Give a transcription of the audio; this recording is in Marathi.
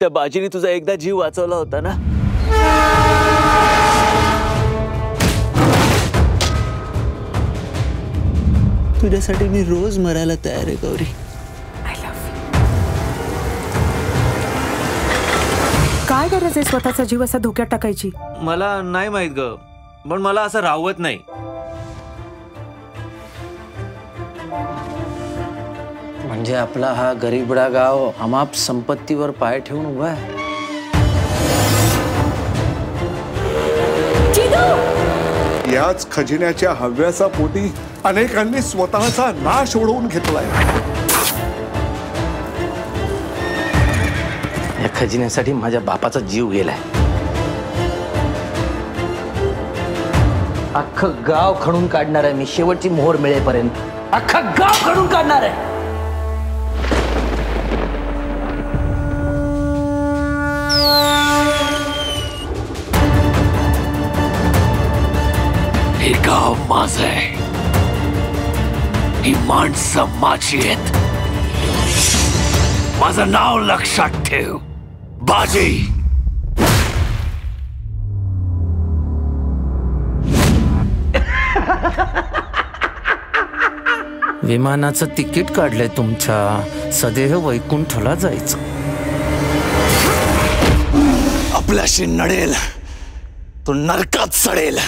त्या बाजीने तुझा एकदा जीव वाचवला होता ना। तुझ्यासाठी मी रोज मरायला तयार आहे गौरी। काय गरज आहे स्वतःचा जीव असा धोक्यात टाकायची? मला नाही माहित ग, पण मला असं राहवत नाही। म्हणजे आपला हा गरीबडा गाव अमाप संपत्तीवर पाय ठेवून उभा आहे। याच खजिन्याच्या हव्यासा पोटी अनेकांनी स्वतःचा नाश ओढवून घेतलाय। या खजिन्यासाठी माझ्या बापाचा जीव गेलाय। अख्खं गाव खणून काढणार आहे मी, शेवटची मोहर मिळेपर्यंत अख्खं गाव खणून काढणार आहे। हे गाव माझं आहे, ही माणसं माझी आहेत। माझं नाव लक्षात ठेव, बाजी। विमानाचं तिकीट काढलंय तुमच्या, सदैव वैकुंठला जायचं। आपल्याशी नडेल तो नरकात सडेल।